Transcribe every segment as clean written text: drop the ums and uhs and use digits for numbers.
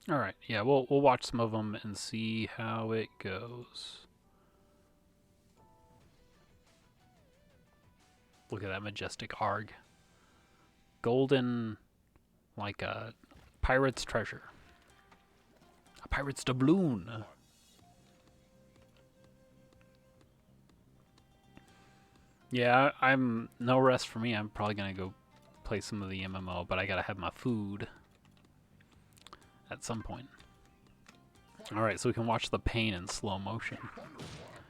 All right, yeah, we'll watch some of them and see how it goes. Look at that majestic Arg, golden like a pirate's treasure, a pirate's doubloon. Yeah, I'm no rest for me. I'm probably gonna go play some of the MMO, but I gotta have my food at some point. All right, so we can watch the pain in slow motion.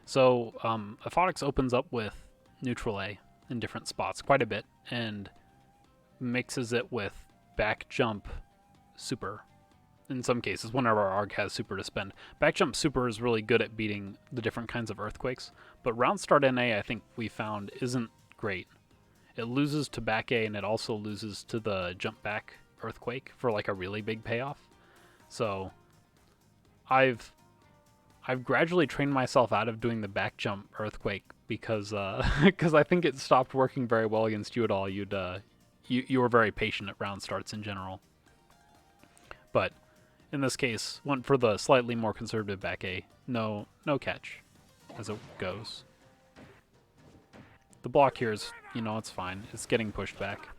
So Aphotix opens up with neutral A in different spots quite a bit and mixes it with back jump super in some cases whenever Arg has super to spend. Back jump super is really good at beating the different kinds of earthquakes, but round start NA I think we found isn't great. It loses to back A and it also loses to the jump back earthquake for like a really big payoff. So I've gradually trained myself out of doing the back jump earthquake because because I think it stopped working very well against you at all. You were very patient at round starts in general, but in this case went for the slightly more conservative back A. No catch as it goes. The block here is, it's fine. It's getting pushed back.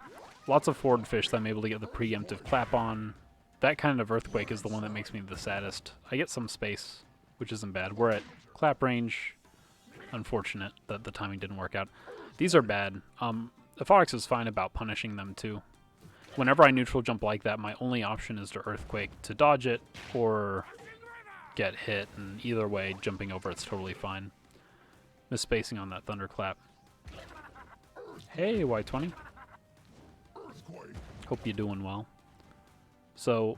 Lots of forward fish that I'm able to get the preemptive clap on. That kind of earthquake is the one that makes me the saddest. I get some space, which isn't bad. We're at clap range. Unfortunate that the timing didn't work out. These are bad. Aphotix is fine about punishing them too. Whenever I neutral jump like that, my only option is to earthquake to dodge it or get hit, and either way, jumping over it's totally fine. Misspacing on that thunderclap. Hey, Y20. Hope you're doing well. So,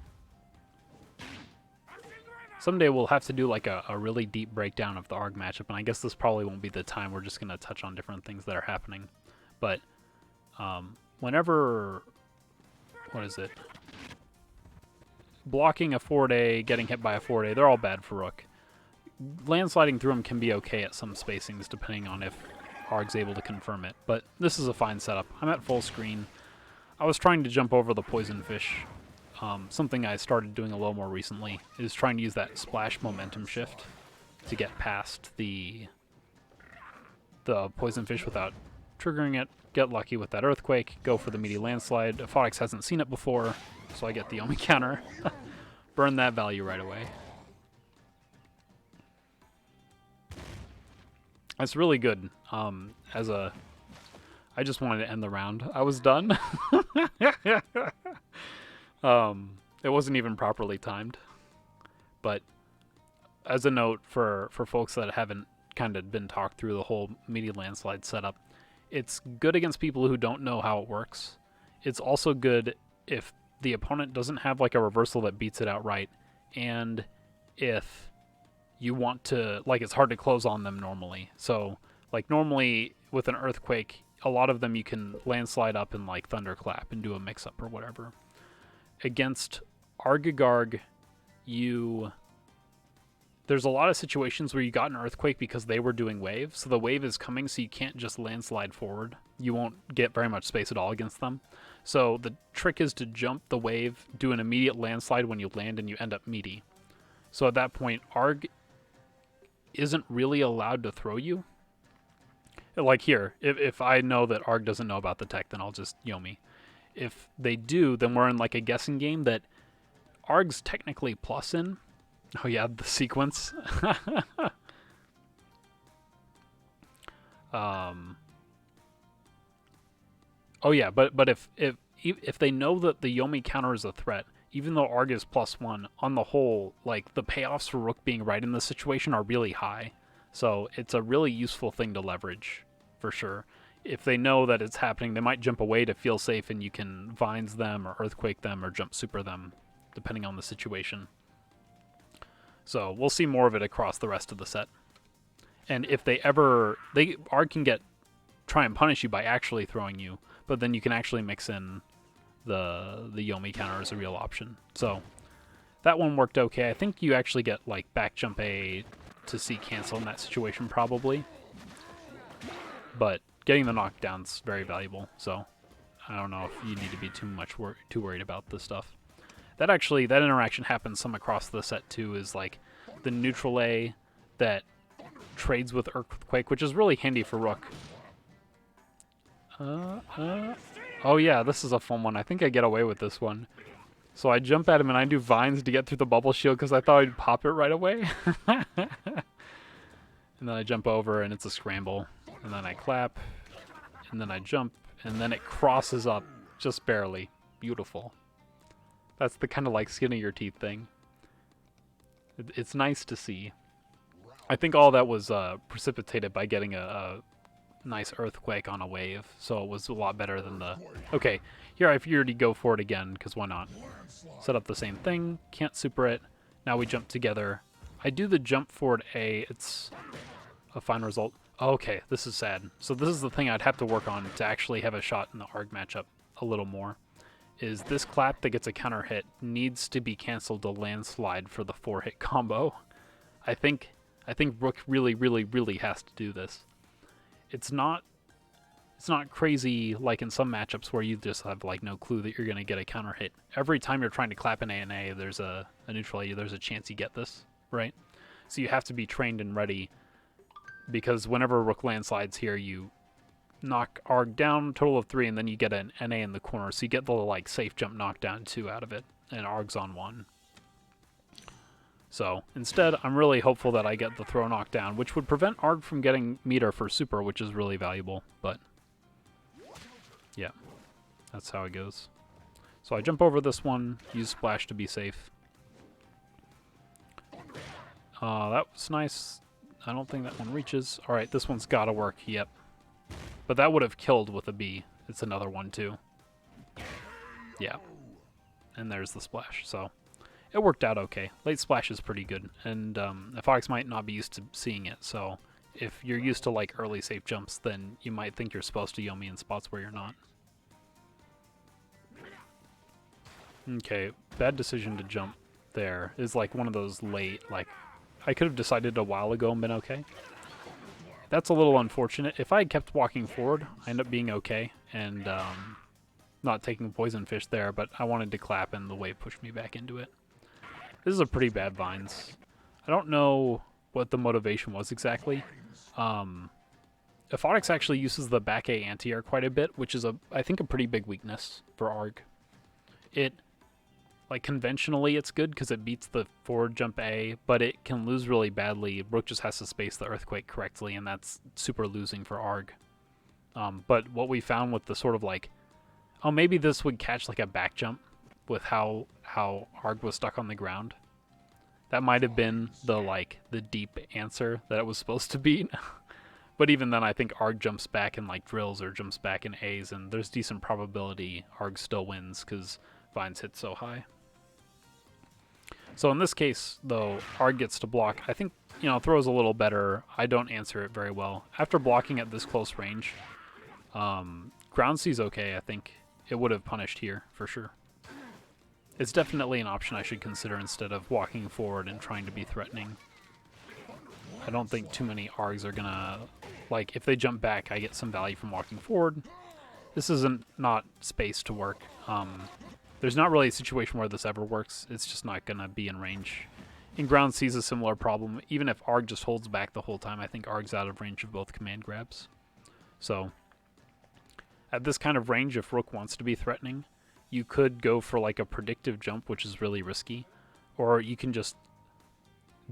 someday we'll have to do like a really deep breakdown of the Arg matchup, and I guess this probably won't be the time. We're just going to touch on different things that are happening. But whenever, what is it? Blocking a forward A, getting hit by a forward A, they're all bad for Rook. Landsliding through them can be okay at some spacings, depending on if Arg's able to confirm it. But this is a fine setup. I'm at full screen. I was trying to jump over the poison fish. Something I started doing a little more recently is trying to use that splash momentum shift to get past the poison fish without triggering it, get lucky with that earthquake, go for the meaty landslide. Aphotix hasn't seen it before, so I get the Yomi counter. Burn that value right away. That's really good. I just wanted to end the round. I was done. It wasn't even properly timed. But as a note for folks that haven't kind of been talked through the whole meaty landslide setup, it's good against people who don't know how it works. It's also good if the opponent doesn't have like a reversal that beats it outright, and if you want to, like, it's hard to close on them normally. So, like, normally with an earthquake, a lot of them you can landslide up and like thunderclap and do a mix-up or whatever. Against Argagarg, there's a lot of situations where you got an earthquake because they were doing wave, so the wave is coming, so you can't just landslide forward. You won't get very much space at all against them. So the trick is to jump the wave, do an immediate landslide when you land, and you end up meaty. So at that point, Arg isn't really allowed to throw you. Like here, if I know that Arg doesn't know about the tech, then I'll just Yomi. If they do, then we're in like a guessing game that Arg's technically plus in. Oh yeah, the sequence. Oh yeah, but if they know that the Yomi counter is a threat, even though Arg is +1, on the whole, like, the payoffs for Rook being right in this situation are really high. So it's a really useful thing to leverage, for sure. If they know that it's happening, they might jump away to feel safe, and you can Vines them, or Earthquake them, or Jump Super them, depending on the situation. So we'll see more of it across the rest of the set. And if Arg can try and punish you by actually throwing you, but then you can actually mix in the Yomi counter as a real option. So that one worked okay. I think you actually get like back jump A to C cancel in that situation probably. But getting the knockdown's very valuable, so I don't know if you need to be too worried about this stuff. That interaction happens some across the set too, is like the neutral A that trades with Earthquake, which is really handy for Rook. Oh yeah, this is a fun one. I think I get away with this one. So I jump at him and I do vines to get through the bubble shield because I thought I'd pop it right away. And then I jump over and it's a scramble. And then I clap. And then I jump. And then it crosses up just barely. Beautiful. That's the kind of like skin of your teeth thing. It's nice to see. I think all that was precipitated by getting a nice earthquake on a wave. So it was a lot better than the... Okay, here I figured he'd go for it again, because why not? Set up the same thing. Can't super it. Now we jump together. I do the jump forward A. It's a fine result. Okay, this is sad. So this is the thing I'd have to work on to actually have a shot in the Arg matchup a little more. Is this clap that gets a counter hit needs to be canceled to landslide for the 4-hit combo. I think Rook really, really, really has to do this. It's not crazy like in some matchups where you just have like no clue that you're going to get a counter hit. Every time you're trying to clap an A and A, there's a neutral A, there's a chance you get this, right? So you have to be trained and ready, because whenever Rook landslides here, you knock Arg down, total of 3, and then you get an NA in the corner, so you get the like safe jump knockdown 2 out of it, and Arg's on 1. So instead, I'm really hopeful that I get the throw knockdown, which would prevent Arg from getting meter for super, which is really valuable, but yeah, that's how it goes. So I jump over this one, use splash to be safe. That was nice. I don't think that one reaches. Alright, this one's gotta work, yep. But that would have killed with a B. It's another one too. Yeah. And there's the splash, so it worked out okay. Late splash is pretty good, and Aphotix might not be used to seeing it, so if you're used to like early safe jumps, then you might think you're supposed to Yomi in spots where you're not. Okay, bad decision to jump there. Is like one of those late, like, I could have decided a while ago and been okay. That's a little unfortunate. If I had kept walking forward, I end up being okay, and not taking poison fish there, but I wanted to clap and the wave pushed me back into it. This is a pretty bad vines. I don't know what the motivation was exactly. Aphotix actually uses the back A anti-air quite a bit, which is, I think, a pretty big weakness for Arg. Like, conventionally it's good because it beats the forward jump A, but it can lose really badly. Rook just has to space the earthquake correctly, and that's super losing for Arg. But what we found with the sort of like, oh, maybe this would catch like a back jump with how Arg was stuck on the ground. That might have been the deep answer that it was supposed to beat. But even then, I think Arg jumps back in like drills or jumps back in A's, and there's decent probability Arg still wins because vines hit so high. So in this case, though, Arg gets to block. I think, throws a little better. I don't answer it very well. After blocking at this close range, ground C's okay, I think. It would have punished here, for sure. It's definitely an option I should consider instead of walking forward and trying to be threatening. I don't think too many Args are gonna... Like, if they jump back, I get some value from walking forward. This isn't not space to work. There's not really a situation where this ever works. It's just not going to be in range. In ground C is a similar problem. Even if Arg just holds back the whole time, I think Arg's out of range of both command grabs. So, at this kind of range, if Rook wants to be threatening, you could go for like a predictive jump, which is really risky. Or you can just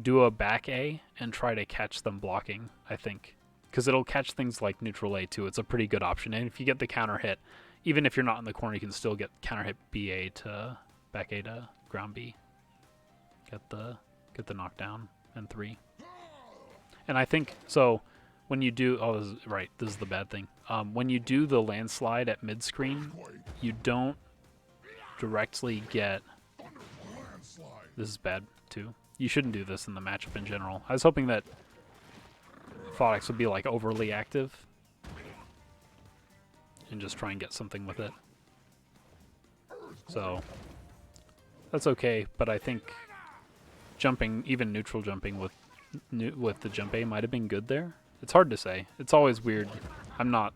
do a back A and try to catch them blocking, I think. Because it'll catch things like neutral A too. It's a pretty good option. And if you get the counter hit, even if you're not in the corner, you can still get counter hit BA to back A to ground B. Get the knockdown and 3. And I think so when you do this is the bad thing. When you do the landslide at mid screen, you don't directly get... This is bad too. You shouldn't do this in the matchup in general. I was hoping that Aphotix would be like overly active and just try and get something with it. So that's okay, but I think jumping, even neutral jumping with the jump A might have been good there. It's hard to say. It's always weird. I'm not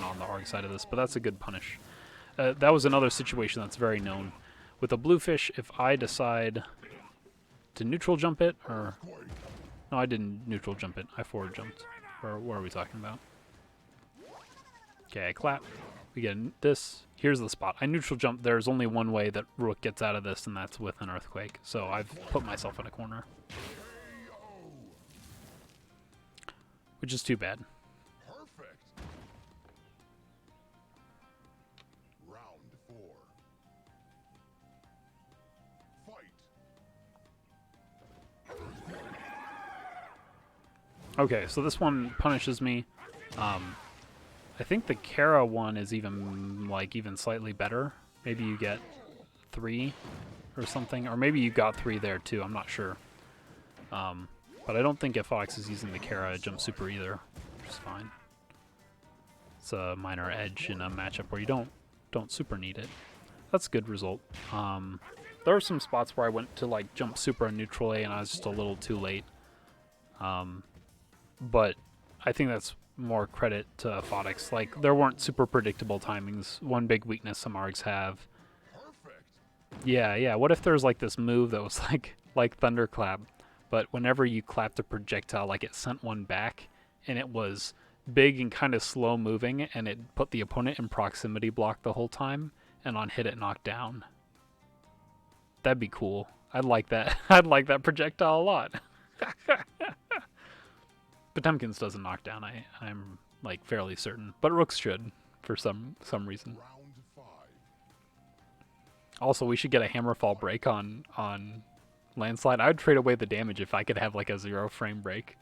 on the Arg side of this, but that's a good punish. That was another situation that's very known, With a bluefish, if I decide to neutral jump it, or... No, I didn't neutral jump it. I forward jumped. Or what are we talking about? Okay, I clap. We get this. Here's the spot. I neutral jump. There's only one way that Rook gets out of this, and that's with an earthquake. So I've put myself in a corner. Which is too bad. Perfect. Round 4. Fight. Okay, so this one punishes me. I think the Kara one is even slightly better. Maybe you get 3 or something, or maybe you got 3 there too. I'm not sure. But I don't think Aphotix is using the Kara jump super either, which is fine. It's a minor edge in a matchup where you don't super need it. That's a good result. There are some spots where I went to like jump super and neutral A and I was just a little too late. But I think that's more credit to Aphotix. Like, there weren't super predictable timings. One big weakness some Args have. Perfect. Yeah. What if there's like this move that was like Thunderclap, but whenever you clapped a projectile, like it sent one back, and it was big and kind of slow moving, and it put the opponent in proximity block the whole time, and on hit it knocked down. That'd be cool. I'd like that. I'd like that projectile a lot. Potemkin's doesn't knock down, I'm like fairly certain. But Rooks should, for some reason. Round 5. Also, we should get a Hammerfall break on Landslide. I would trade away the damage if I could have like a 0 frame break.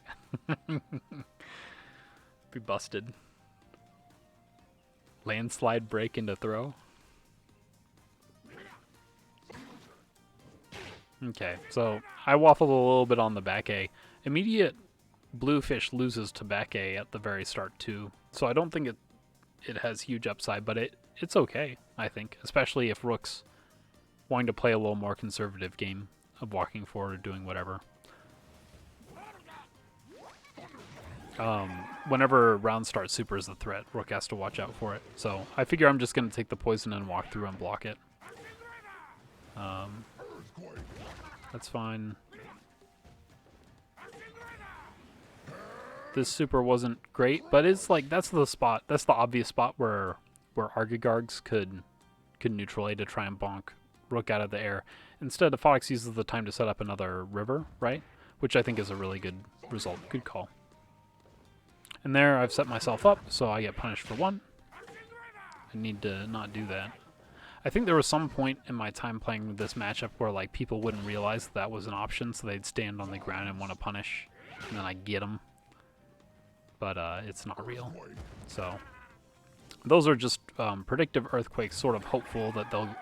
Be busted. Landslide break into throw. Okay, so I waffled a little bit on the back A. Immediate bluefish loses to back A at the very start too, so I don't think it has huge upside, but it's okay, I think, especially if Rook's wanting to play a little more conservative game of walking forward or doing whatever. Whenever round start super is the threat, Rook has to watch out for it, so I figure I'm just going to take the poison and walk through and block it. That's fine. This super wasn't great, but it's like that's the obvious spot where Argagargs could neutral A to try and bonk Rook out of the air. Instead, Aphotix uses the time to set up another river, right? Which I think is a really good result. Good call. And there, I've set myself up, so I get punished for 1. I need to not do that. I think there was some point in my time playing this matchup where like people wouldn't realize that was an option, so they'd stand on the ground and want to punish, and then I get them. But it's not real. So those are just predictive earthquakes, sort of hopeful that they'll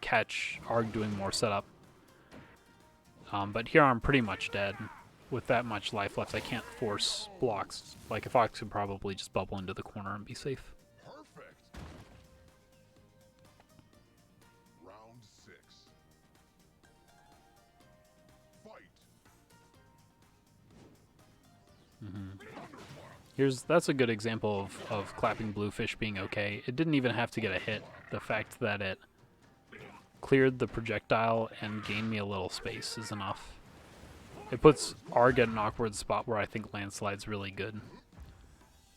catch Arg doing more setup. But here I'm pretty much dead. With that much life left, I can't force blocks. Like, if Fox could probably just bubble into the corner and be safe. Perfect. Round 6. Fight. That's a good example of clapping bluefish being okay. It didn't even have to get a hit. The fact that it cleared the projectile and gained me a little space is enough. It puts Arg at an awkward spot where I think Landslide's really good.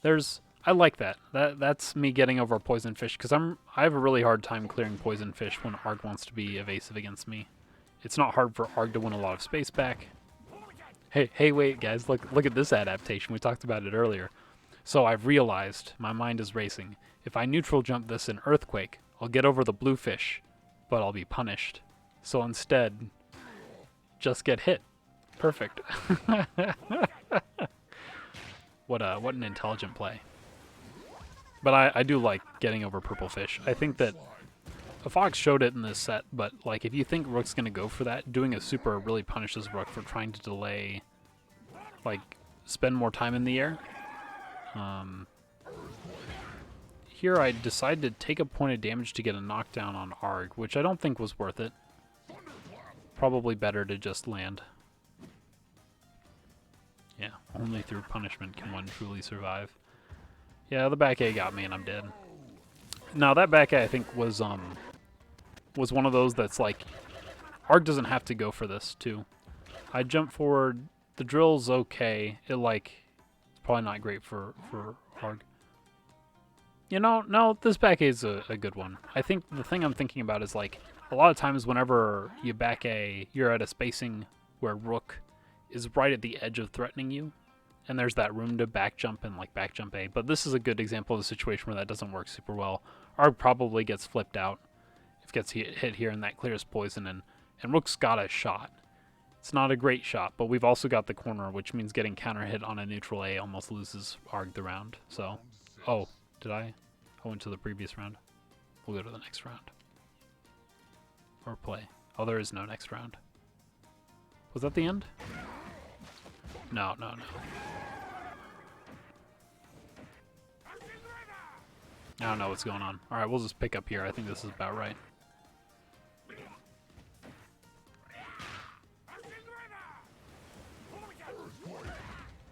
I like that. That's me getting over Poison Fish, because I have a really hard time clearing Poison Fish when Arg wants to be evasive against me. It's not hard for Arg to win a lot of space back. Hey, wait, guys, look at this adaptation. We talked about it earlier. So I've realized, my mind is racing, if I neutral jump this in Earthquake, I'll get over the bluefish, but I'll be punished. So instead, just get hit. Perfect. What an intelligent play. But I do like getting over purple fish. I think that Aphotix showed it in this set, but like if you think Rook's gonna go for that, doing a super really punishes Rook for trying to delay, like spend more time in the air. Here I decided to take a point of damage to get a knockdown on Arg, which I don't think was worth it. Probably better to just land. Yeah, only through punishment can one truly survive. Yeah, the back A got me and I'm dead. Now that back A I think was was one of those that's like, Arg doesn't have to go for this too. I jump forward. The drill's okay. It's probably not great for Arg. You know, no, this back A is a good one. I think the thing I'm thinking about is like, a lot of times whenever you back A, you're at a spacing where Rook is right at the edge of threatening you, and there's that room to back jump and like back jump A. But this is a good example of a situation where that doesn't work super well. Arg probably gets flipped out if it gets hit here, and that clears poison, and Rook's got a shot. It's not a great shot, but we've also got the corner, which means getting counter hit on a neutral A almost loses Arg the round. So, oh, did I? I went to the previous round. We'll go to the next round. Or play. Oh, there is no next round. Was that the end? No. I don't know what's going on. Alright, we'll just pick up here. I think this is about right.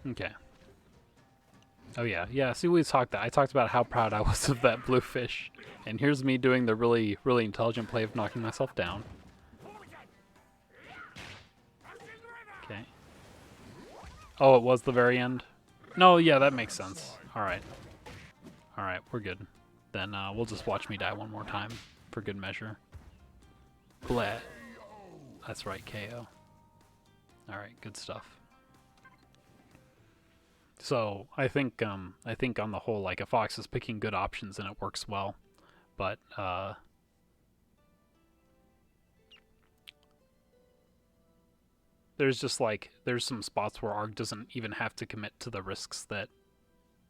Okay. Oh yeah. See, I talked about how proud I was of that blue fish. And here's me doing the really, really intelligent play of knocking myself down. Okay. Oh, it was the very end? No, yeah, that makes sense. Alright. Alright, we're good. Then we'll just watch me die one more time for good measure. Bleh. That's right, KO. Alright, good stuff. So I think on the whole, like, Aphotix is picking good options and it works well, but there's just like there's some spots where Arg doesn't even have to commit to the risks that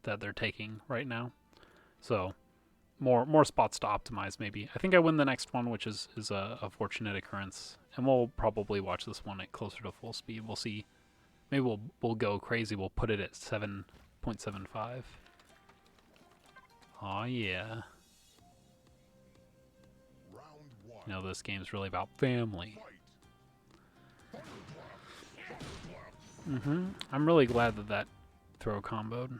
they're taking right now. So more spots to optimize maybe. I think I win the next one, which is a fortunate occurrence, and we'll probably watch this one at closer to full speed. We'll see. Maybe we'll go crazy. We'll put it at 7.75. Oh yeah. You know, this game's really about family. I'm really glad that throw comboed.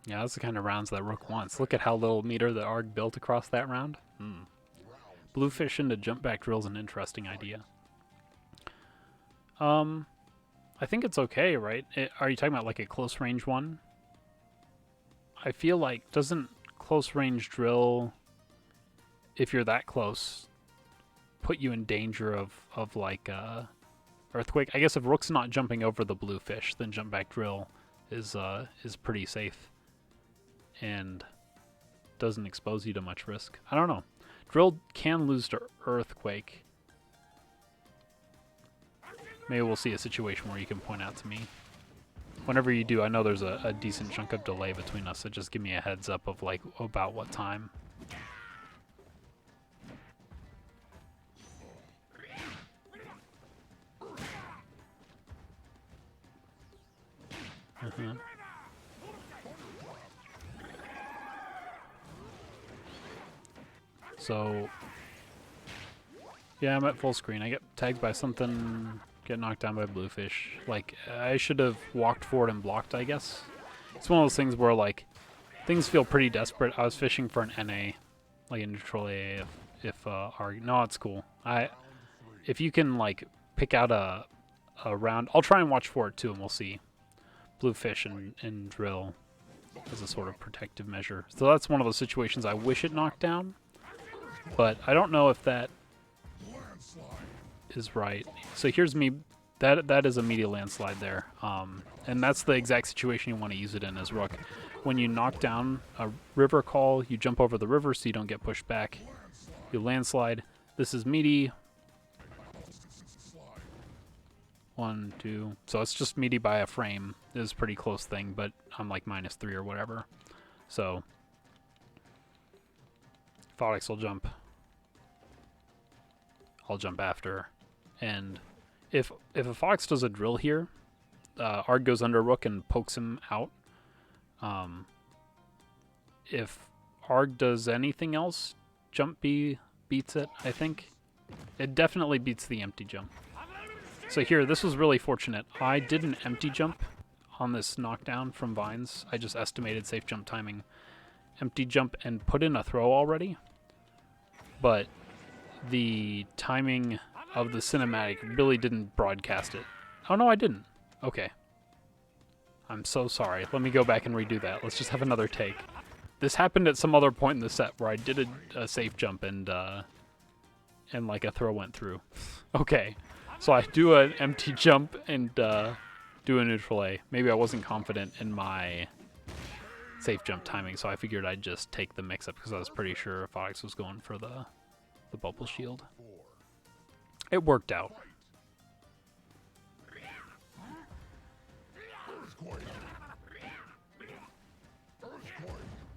Yeah, that's the kind of rounds that Rook wants. Look at how little meter the Arg built across that round. Bluefish into jump back drill is an interesting idea. I think it's okay, right? Are you talking about like a close range one? I feel like, doesn't close range drill, if you're that close, put you in danger of like earthquake? I guess if Rook's not jumping over the bluefish, then jump back drill is pretty safe and doesn't expose you to much risk. I don't know. Drill can lose to earthquake. Maybe we'll see a situation where you can point out to me. Whenever you do, I know there's a decent chunk of delay between us, so just give me a heads up of like about what time. So, yeah, I'm at full screen. I get tagged by something, get knocked down by bluefish. Like, I should have walked forward and blocked, I guess. It's one of those things where, like, things feel pretty desperate. I was fishing for an NA, like a neutral AA, if Arg. No, it's cool. If you can, like, pick out a round, I'll try and watch for it, too, and we'll see. Bluefish and drill as a sort of protective measure. So that's one of those situations I wish it knocked down. But I don't know if that is right. So here's me. That is a media landslide there. And that's the exact situation you want to use it in as Rook. When you knock down a river call, you jump over the river so you don't get pushed back. You landslide. This is meaty. 1, 2. So it's just meaty by a frame. It is a pretty close thing, but I'm like -3 or whatever. So Aphotix will jump. I'll jump after. And if Aphotix does a drill here, Arg goes under Rook and pokes him out. If Arg does anything else, jump B beats it, I think. It definitely beats the empty jump. So here, this was really fortunate. I did an empty jump on this knockdown from vines. I just estimated safe jump timing, empty jump, and put in a throw already. But the timing of the cinematic really didn't broadcast it. Oh no, I didn't. Okay. I'm so sorry. Let me go back and redo that. Let's just have another take. This happened at some other point in the set where I did a safe jump and like a throw went through. Okay. So I do an empty jump and do a neutral A. Maybe I wasn't confident in my safe jump timing, so I figured I'd just take the mix-up because I was pretty sure Aphotix was going for the bubble shield. It worked out.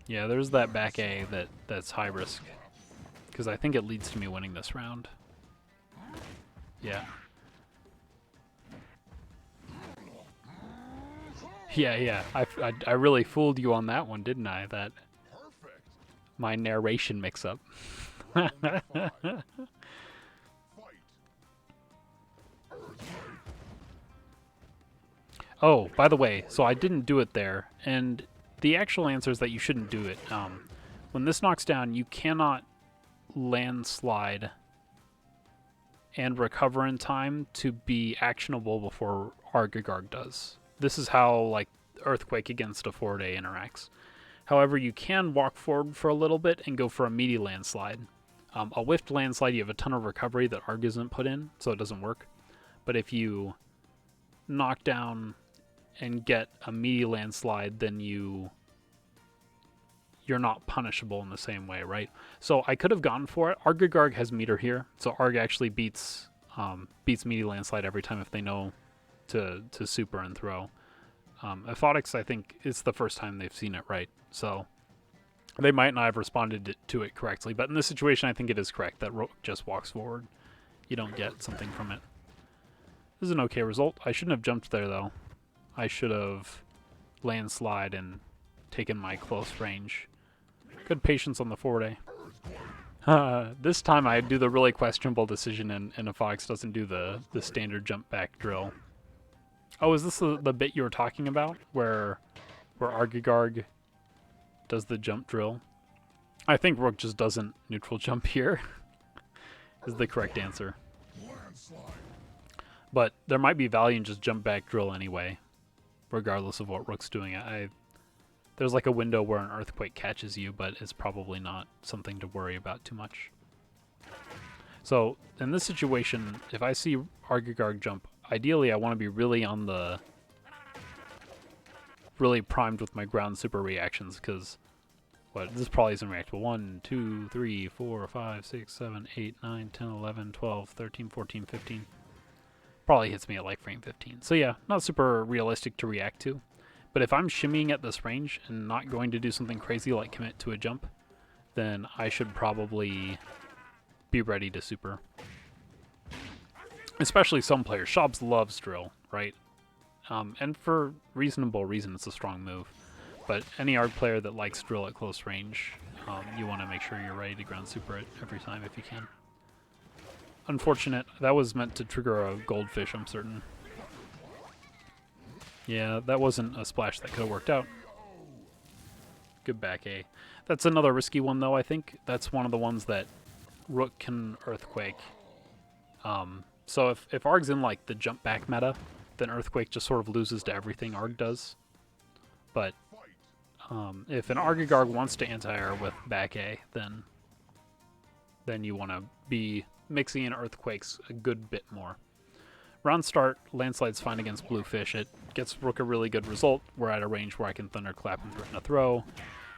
Yeah, there's that back A that's high risk, because I think it leads to me winning this round. Yeah. Yeah. I really fooled you on that one, didn't I? That my narration mix-up. Oh, by the way, so I didn't do it there, and the actual answer is that you shouldn't do it. When this knocks down, you cannot landslide and recover in time to be actionable before Argagarg does. This is how, like, Earthquake against a forward A interacts. However, you can walk forward for a little bit and go for a meaty landslide. A whiffed landslide, you have a ton of recovery that Arg isn't put in, so it doesn't work. But if you knock down and get a meaty landslide, then you're not punishable in the same way, right? So I could have gone for it. Argagarg has meter here, so Arg actually beats meaty landslide every time if they know to super and throw. Aphotix, I think, it's the first time they've seen it right, so they might not have responded to it correctly. But in this situation, I think it is correct that Rook just walks forward. You don't get something from it. This is an okay result. I shouldn't have jumped there, though. I should have landslide and taken my close range. Good patience on the forward A. This time I do the really questionable decision, and Aphotix doesn't do the standard jump back drill. Oh, is this the bit you were talking about, where Argagarg does the jump drill? I think Rook just doesn't neutral jump here, is the correct answer. But there might be value in just jump back drill anyway, regardless of what Rook's doing. There's like a window where an earthquake catches you, but it's probably not something to worry about too much. So in this situation, if I see Argagarg jump, ideally I want to be really primed with my ground super reactions, because this probably isn't reactable. 1, 2, 3, 4, 5, 6, 7, 8, 9, 10, 11, 12, 13, 14, 15. Probably hits me at like frame 15. So yeah, not super realistic to react to. But if I'm shimmying at this range and not going to do something crazy like commit to a jump, then I should probably be ready to super. Especially some players. Shobs loves drill, right? And for reasonable reason, it's a strong move. But any Arg player that likes drill at close range, you want to make sure you're ready to ground super it every time if you can. Unfortunate. That was meant to trigger a goldfish, I'm certain. Yeah, that wasn't a splash that could have worked out. Good back A. That's another risky one, though, I think. That's one of the ones that Rook can Earthquake. So if Arg's in, like, the jump back meta, then Earthquake just sort of loses to everything Arg does. But if an Argagarg wants to anti-air with back A, then you want to be mixing in Earthquakes a good bit more. Round start, landslide's fine against Bluefish. It gets Rook a really good result. We're at a range where I can Thunderclap and threaten a throw.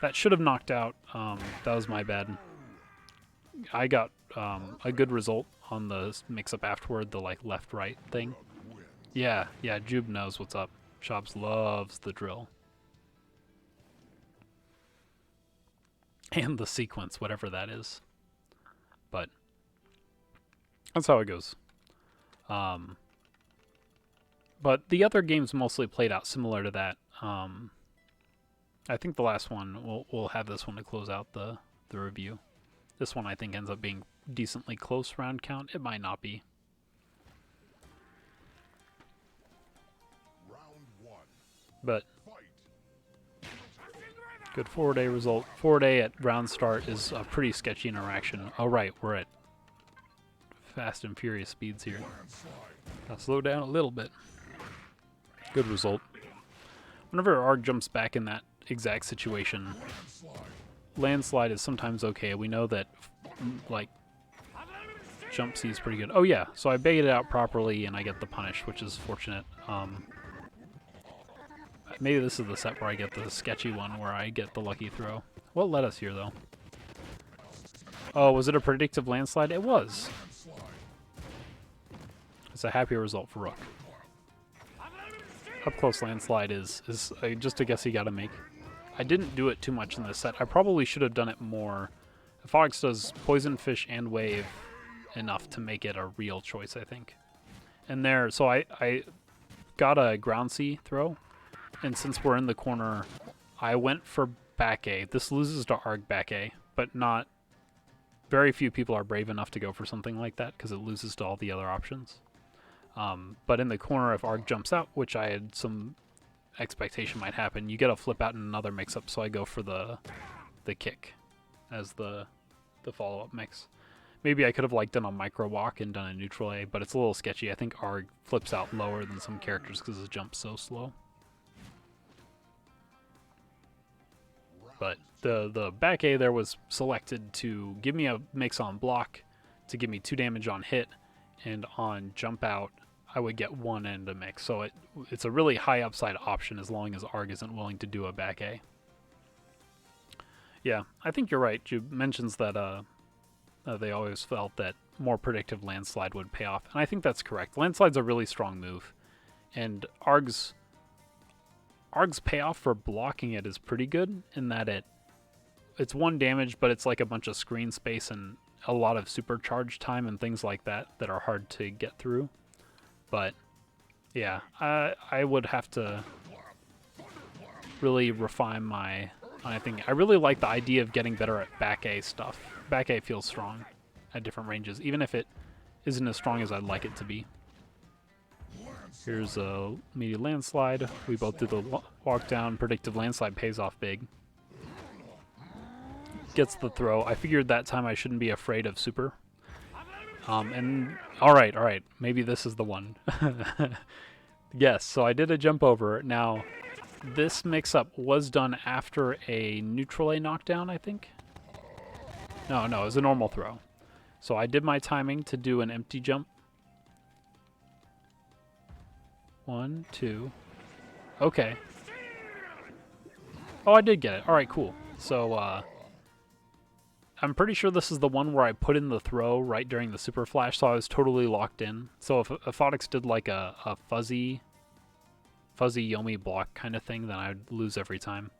That should have knocked out. That was my bad. I got a good result on the mix-up afterward, the like left-right thing. Yeah, Jube knows what's up. Shobs loves the drill. And the sequence, whatever that is. But that's how it goes. But the other games mostly played out similar to that. I think the last one, we'll have this one to close out the review. This one I think ends up being decently close round count. It might not be. Round 1. But good 4-day result. 4-day at round start is a pretty sketchy interaction. Oh right, we're at fast and furious speeds here. I'll slow down a little bit. Good result. Whenever Arg jumps back in that exact situation, landslide is sometimes okay. We know that, like, jump C is pretty good. Oh yeah, so I baited it out properly and I get the punish, which is fortunate. Maybe this is the set where I get the sketchy one where I get the lucky throw. What led us here, though? Oh, was it a predictive landslide? It was. It's a happy result for Rook. Up close landslide is just a guess you gotta make. I didn't do it too much in this set. I probably should have done it more. Aphotix does poison, fish, and wave enough to make it a real choice, I think. And there, so I got a ground C throw, and since we're in the corner, I went for back A. This loses to Arg back A, but not very few people are brave enough to go for something like that because it loses to all the other options. But in the corner, if Arg jumps out, which I had some expectation might happen, you get a flip out and another mix-up, so I go for the kick as the follow-up mix. Maybe I could have like done a micro walk and done a neutral A, but it's a little sketchy. I think Arg flips out lower than some characters because his jump's so slow. But the back A there was selected to give me a mix on block, to give me 2 damage on hit, and on jump out I would get 1 and a mix. So it's a really high upside option as long as Arg isn't willing to do a back A. Yeah, I think you're right. Jube mentions that they always felt that more predictive landslide would pay off, and I think that's correct. Landslide's a really strong move, and Arg's payoff for blocking it is pretty good in that it's 1 damage, but it's like a bunch of screen space and a lot of supercharge time and things like that that are hard to get through. But yeah, I would have to really refine my thing. I really like the idea of getting better at back A stuff. Back A feels strong at different ranges, even if it isn't as strong as I'd like it to be. Here's a meaty landslide. We both did the walk down. Predictive landslide pays off big. Gets the throw. I figured that time I shouldn't be afraid of super. And all right. Maybe this is the one. Yes, so I did a jump over. Now, this mix-up was done after a neutral A knockdown, I think. No, it was a normal throw. So I did my timing to do an empty jump. 1, 2. Okay. Oh, I did get it. All right, cool. So, I'm pretty sure this is the one where I put in the throw right during the super flash, so I was totally locked in. So if Aphotix did like a fuzzy Yomi block kind of thing, then I'd lose every time.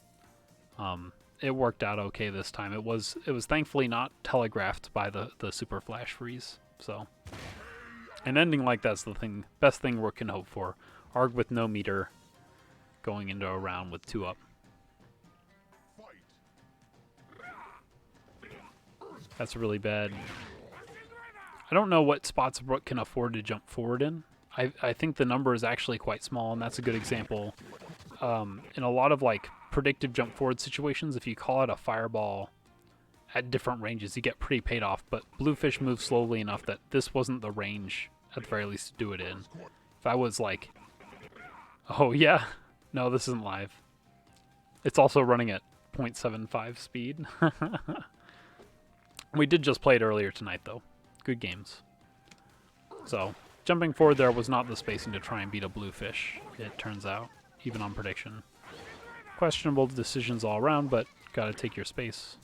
It worked out okay this time. It was thankfully not telegraphed by the super flash freeze. So an ending like that's the best thing Rook can hope for. Arg with no meter going into a round with 2 up. That's really bad. I don't know what spots Rook can afford to jump forward in. I think the number is actually quite small, and that's a good example. In a lot of like predictive jump forward situations, if you call it a fireball at different ranges, you get pretty paid off, but Bluefish moves slowly enough that this wasn't the range, at the very least, to do it in. If I was like, oh yeah, no, this isn't live. It's also running at 0.75 speed. We did just play it earlier tonight, though. Good games. So, jumping forward there was not the spacing to try and beat a Bluefish, it turns out, even on prediction. Questionable decisions all around, but gotta take your space.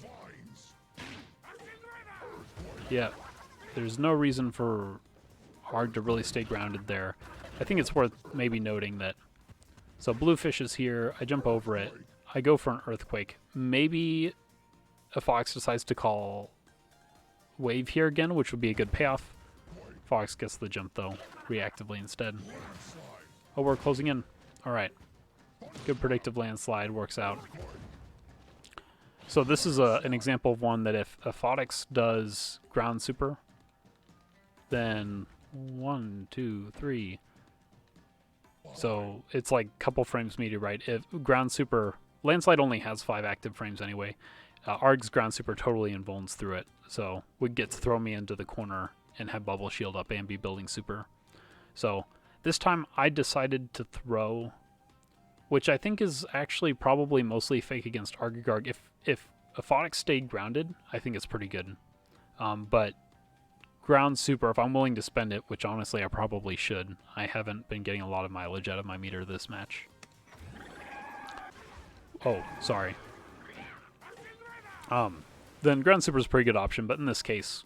Yeah, there's no reason for Arg to really stay grounded there. I think it's worth maybe noting that, so Bluefish is here, I jump over it, I go for an Earthquake. Maybe Aphotix decides to call Wave here again, which would be a good payoff. Fox gets the jump, though, reactively instead. Oh, we're closing in. All right. Good predictive landslide. Works out. So this is an example of one that if Aphotix does ground super, then 1, 2, 3. So it's like a couple frames meter right. If ground super, landslide only has 5 active frames anyway. Arg's ground super totally invulns through it, so would get to throw me into the corner and have bubble shield up and be building super. So this time I decided to throw, which I think is actually probably mostly fake against Argagarg. If Aphotix stayed grounded, I think it's pretty good. But ground super, if I'm willing to spend it, which honestly I probably should, I haven't been getting a lot of mileage out of my meter this match. Oh, sorry. Then ground super is a pretty good option, but in this case,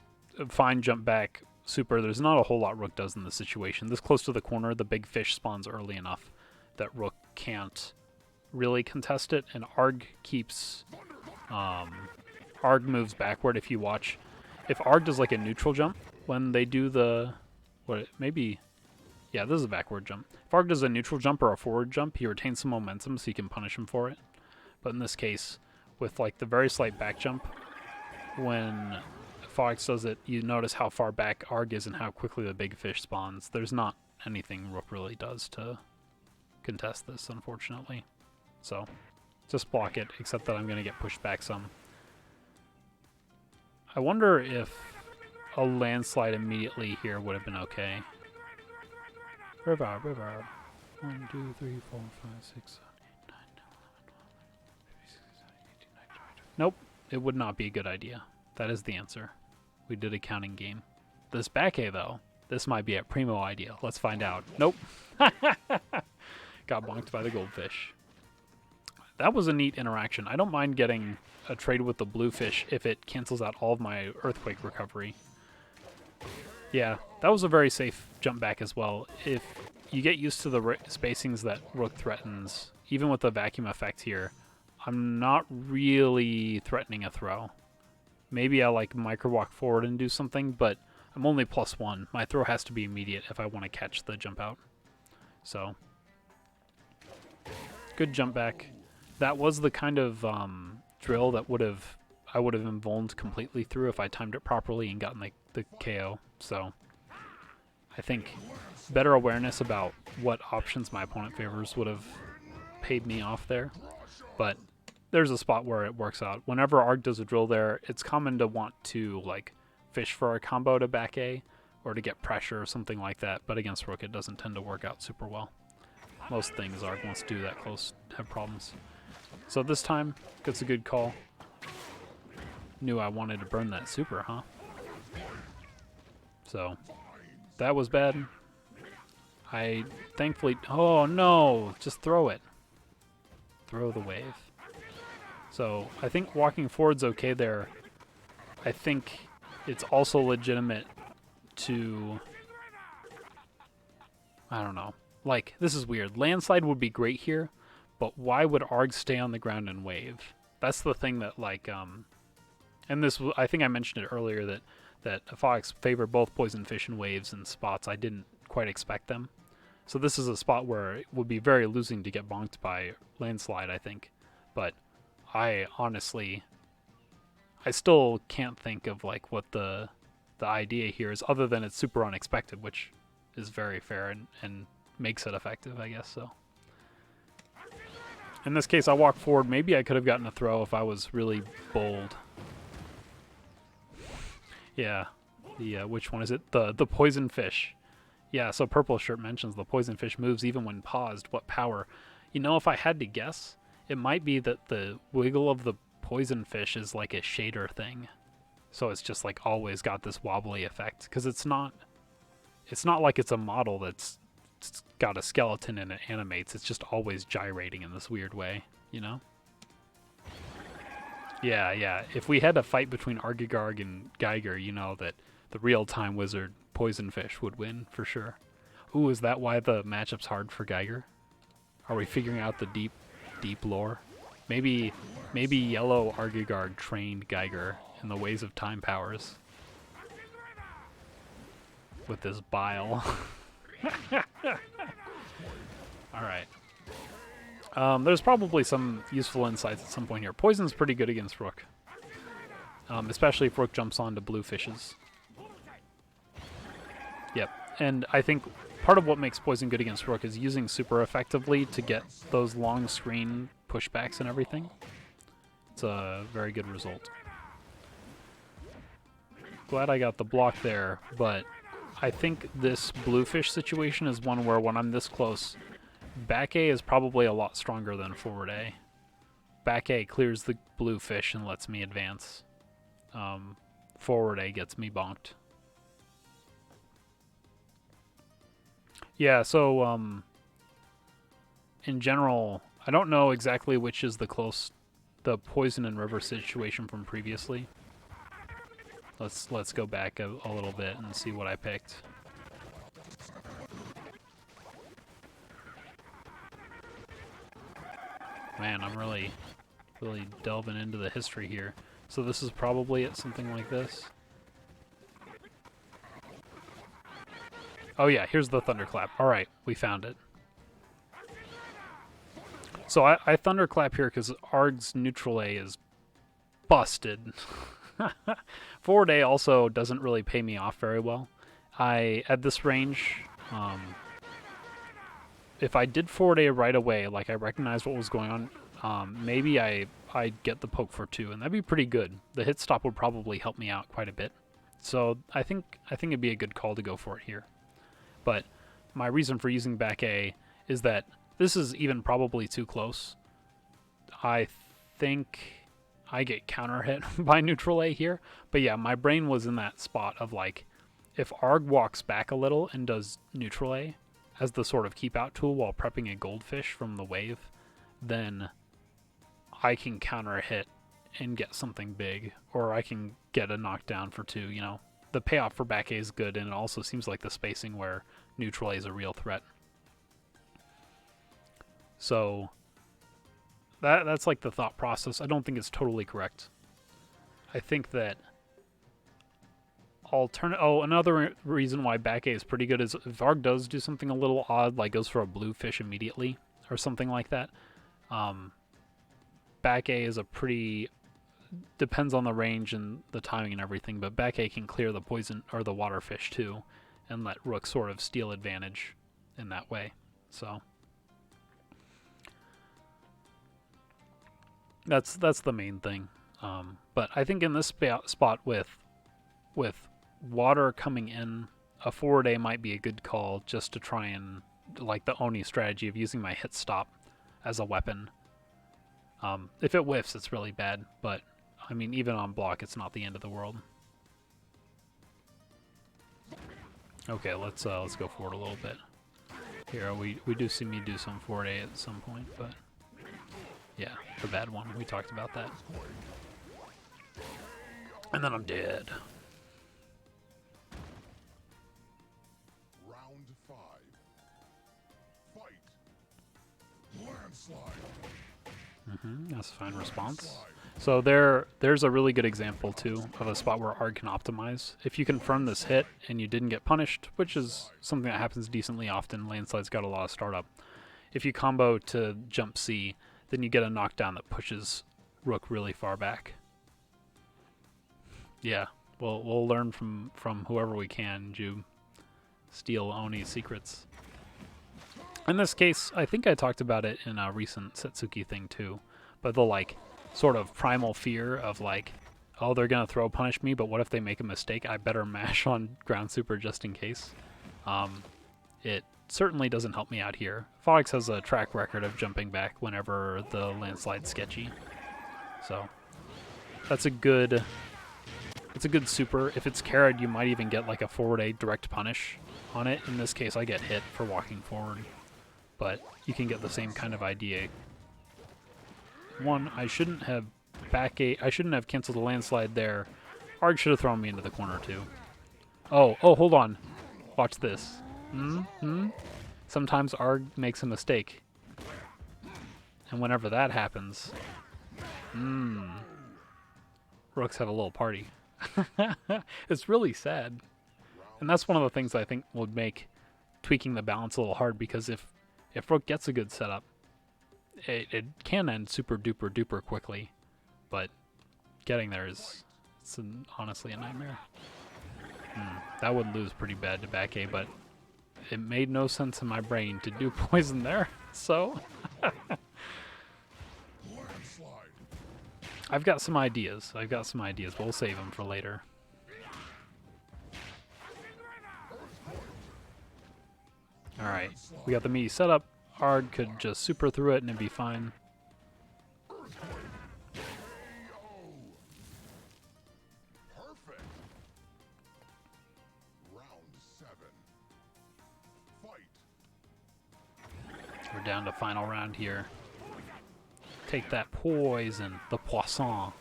fine jump back super. There's not a whole lot Rook does in this situation. This close to the corner, the big fish spawns early enough that Rook can't really contest it, and Arg keeps... Arg moves backward if you watch. If Arg does like a neutral jump, when they do the... maybe... Yeah, this is a backward jump. If Arg does a neutral jump or a forward jump, he retains some momentum so you can punish him for it. But in this case, with like the very slight back jump, when Fox does it, you notice how far back Arg is and how quickly the big fish spawns. There's not anything Rook really does to contest this, unfortunately. So, just block it, except that I'm going to get pushed back some. I wonder if a landslide immediately here would have been okay. River. 1, 2, 3, 4, 5, 6, 7, 8, 9, 10, 11, 12, 13, 14, 15, 16, 17, 18, 19, 20. Nope, it would not be a good idea. That is the answer. We did a counting game. This back A, though, this might be a primo idea. Let's find out. Nope. Got bonked by the goldfish. That was a neat interaction. I don't mind getting a trade with the blue fish if it cancels out all of my earthquake recovery. Yeah, that was a very safe jump back as well. If you get used to the spacings that Rook threatens, even with the vacuum effect here, I'm not really threatening a throw. Maybe I'll like micro walk forward and do something, but I'm only +1. My throw has to be immediate if I want to catch the jump out. So, good jump back. That was the kind of drill that I would have invulned completely through if I timed it properly and gotten the KO. So I think better awareness about what options my opponent favors would have paid me off there. But there's a spot where it works out. Whenever Arg does a drill there, it's common to want to like fish for a combo to back A or to get pressure or something like that. But against Rook, it doesn't tend to work out super well. Most things Arg wants to do that close have problems. So this time, gets a good call. Knew I wanted to burn that super, huh? So, that was bad. I thankfully... Oh, no! Just throw it. Throw the wave. So, I think walking forward's okay there. I think it's also legitimate to... I don't know. Like, this is weird. Landslide would be great here, but why would Arg stay on the ground and wave? That's the thing that, like, and this, I think I mentioned it earlier, that Aphotix favored both poison fish and waves in spots. I didn't quite expect them. So this is a spot where it would be very losing to get bonked by landslide, I think. But I honestly, I still can't think of, like, what the idea here is, other than it's super unexpected, which is very fair and makes it effective, I guess, so. In this case, I walk forward. Maybe I could have gotten a throw if I was really bold. Yeah, which one is it? The poison fish. Yeah, so Purple Shirt mentions the poison fish moves even when paused. What power? You know, if I had to guess, it might be that the wiggle of the poison fish is like a shader thing. So it's just like always got this wobbly effect. Because it's not like it's a model that's got a skeleton and it animates. It's just always gyrating in this weird way, you know? Yeah. If we had a fight between Argagarg and Geiger, you know that the real-time wizard poison fish would win for sure. Ooh, is that why the matchup's hard for Geiger? Are we figuring out the deep lore? Maybe yellow Argagarg trained Geiger in the ways of time powers with this bile. Alright. There's probably some useful insights at some point here. Poison's pretty good against Rook. Especially if Rook jumps onto blue fishes. Yep. And I think part of what makes poison good against Rook is using super effectively to get those long screen pushbacks and everything. It's a very good result. Glad I got the block there, but I think this bluefish situation is one where when I'm this close, back A is probably a lot stronger than forward A. Back A clears the bluefish and lets me advance. Forward A gets me bonked. Yeah, so in general, I don't know exactly which is the poison and river situation from previously. Let's go back a little bit and see what I picked. Man, I'm really delving into the history here. So this is probably it, something like this. Oh yeah, here's the thunderclap. All right, we found it. So I thunderclap here because Arg's neutral A is busted. Forward A also doesn't really pay me off very well. At this range, if I did forward A right away, like I recognized what was going on, maybe I'd get the poke for 2, and that'd be pretty good. The hit stop would probably help me out quite a bit. So I think it'd be a good call to go for it here. But my reason for using back A is that this is even probably too close. I think I get counter hit by neutral A here. But yeah, my brain was in that spot of like, if Arg walks back a little and does neutral A as the sort of keep out tool while prepping a goldfish from the wave, then I can counter hit and get something big, or I can get a knockdown for 2, you know. The payoff for back A is good, and it also seems like the spacing where neutral A is a real threat. So that's like the thought process. I don't think it's totally correct. I think that another reason why back A is pretty good is if Arg does do something a little odd, like goes for a blue fish immediately or something like that, back A is a pretty, depends on the range and the timing and everything, but back A can clear the poison or the water fish too and let Rook sort of steal advantage in that way. So that's the main thing. But I think in this spot with water coming in, a forward A might be a good call just to try and, like the Oni strategy of using my hit stop as a weapon. If it whiffs, it's really bad, but I mean, even on block, it's not the end of the world. Okay, let's go forward a little bit. Here, we do see me do some forward A at some point, but yeah, the bad one. We talked about that. And then I'm dead. Round 5. Fight. Landslide. That's a fine response. So there's a really good example too of a spot where Arg can optimize. If you confirm this hit and you didn't get punished, which is something that happens decently often, Landslide's got a lot of startup. If you combo to jump C, then you get a knockdown that pushes Rook really far back. Yeah, we'll learn from whoever we can, Jube. Steal Oni's secrets. In this case, I think I talked about it in a recent Setsuki thing too, but the like sort of primal fear of like, oh, they're gonna throw punish me, but what if they make a mistake? I better mash on ground super just in case. It certainly doesn't help me out here. Aphotix has a track record of jumping back whenever the landslide's sketchy, so that's a good super. If it's carried, you might even get like a forward A direct punish on it. In this case, I get hit for walking forward, but you can get the same kind of idea. One, I shouldn't have canceled the landslide there. Arg should have thrown me into the corner too. Oh, hold on. Watch this. Sometimes Arg makes a mistake. And whenever that happens, Rooks have a little party. It's really sad. And that's one of the things I think would make tweaking the balance a little hard, because if Rook gets a good setup, it can end super duper duper quickly, but getting there is honestly a nightmare. That would lose pretty bad to back A, but it made no sense in my brain to do poison there, so Landslide. I've got some ideas. But we'll save them for later. Alright, we got the meaty setup. Arg could just super through it and it'd be fine. Perfect. Round 7. Fight. We're down to final round here. Take that poison, the poisson.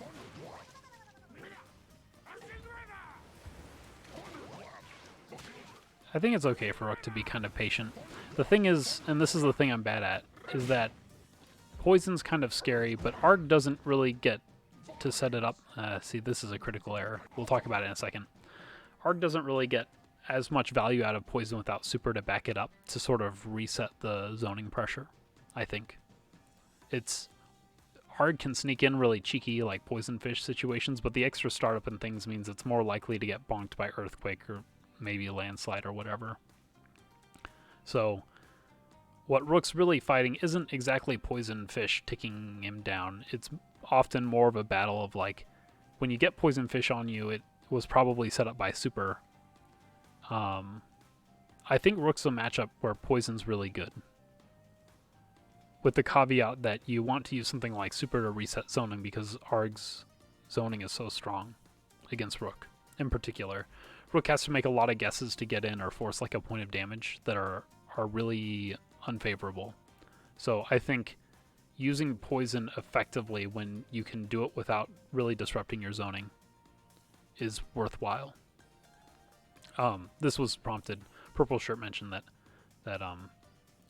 I think it's okay for Rook to be kind of patient. The thing is, and this is the thing I'm bad at, is that poison's kind of scary, but Arg doesn't really get to set it up. See, this is a critical error. We'll talk about it in a second. Arg doesn't really get as much value out of poison without super to back it up to sort of reset the zoning pressure, I think. Arg can sneak in really cheeky, like poison fish situations, but the extra startup and things means it's more likely to get bonked by earthquake or maybe a landslide or whatever. So what Rook's really fighting isn't exactly poison fish ticking him down. It's often more of a battle of like, when you get poison fish on you, it was probably set up by super. I think Rook's a matchup where poison's really good, with the caveat that you want to use something like super to reset zoning because Arg's zoning is so strong against Rook in particular. Rook has to make a lot of guesses to get in or force like a point of damage that are really unfavorable. So I think using poison effectively when you can do it without really disrupting your zoning is worthwhile. This was prompted. Purple Shirt mentioned that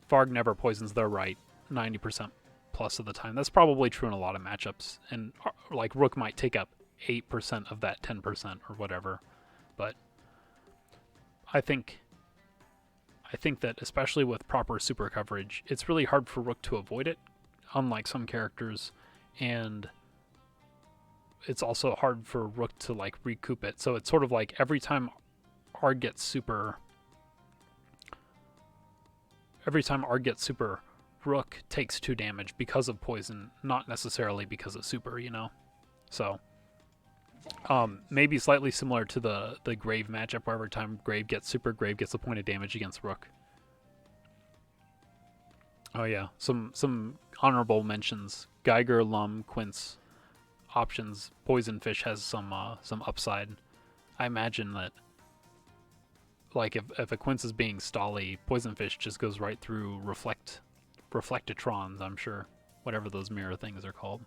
Varg never poisons their right 90% plus of the time. That's probably true in a lot of matchups, and like Rook might take up 8% of that 10% or whatever, but I think that especially with proper super coverage, it's really hard for Rook to avoid it, unlike some characters, and it's also hard for Rook to like recoup it. So it's sort of like every time Arg gets super, Rook takes 2 damage because of poison, not necessarily because of super, you know? So maybe slightly similar to the Grave matchup, where every time Grave gets super, Grave gets a point of damage against Rook. Oh yeah, some honorable mentions. Geiger, Lum, Quince options. Poison Fish has some upside. I imagine that, like, if a Quince is being stally, Poison Fish just goes right through Reflectatrons, I'm sure. Whatever those mirror things are called.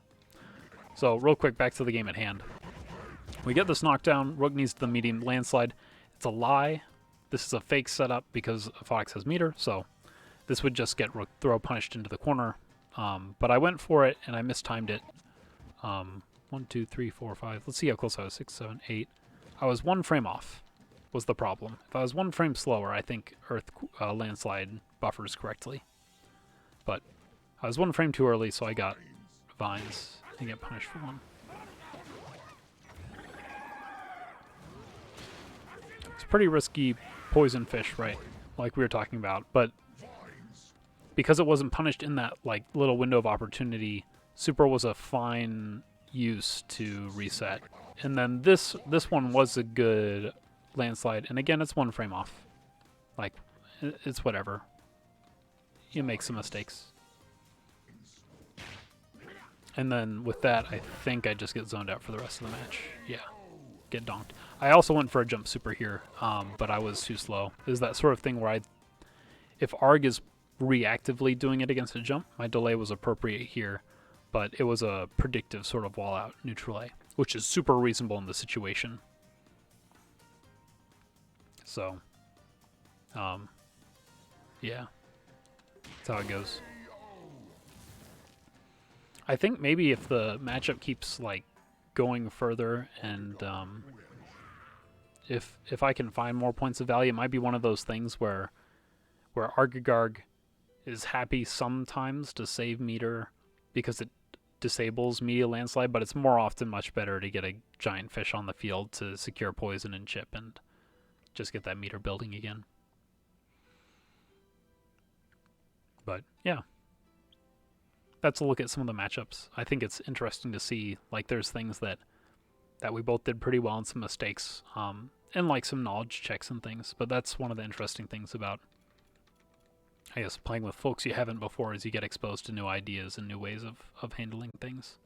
So, real quick, back to the game at hand. We get this knockdown. Rook needs the medium landslide. It's a lie. This is a fake setup because Aphotix has meter, so this would just get Rook throw punished into the corner. But I went for it, and I mistimed it. 1, 2, 3, 4, 5. Let's see how close I was. 6, 7, 8. I was 1 frame off, was the problem. If I was 1 frame slower, I think landslide buffers correctly. But I was 1 frame too early, so I got vines and get punished for 1. It's pretty risky poison fish, right? Like we were talking about, but because it wasn't punished in that like little window of opportunity, super was a fine use to reset. And then this one was a good landslide, and again, it's 1 frame off. Like, it's whatever. You make some mistakes. And then with that, I think I just get zoned out for the rest of the match. Yeah, get donked. I also went for a jump super here, but I was too slow. It was that sort of thing where if Arg is reactively doing it against a jump, my delay was appropriate here, but it was a predictive sort of wall out neutral A, which is super reasonable in the situation. So, yeah, that's how it goes. I think maybe if the matchup keeps like going further, and if I can find more points of value, it might be one of those things where Argagarg is happy sometimes to save meter because it disables media landslide, but it's more often much better to get a giant fish on the field to secure poison and chip and just get that meter building again. But yeah, that's a look at some of the matchups. I think it's interesting to see, like, there's things that we both did pretty well and some mistakes, and like some knowledge checks and things. But that's one of the interesting things about, I guess, playing with folks you haven't before, is you get exposed to new ideas and new ways of handling things.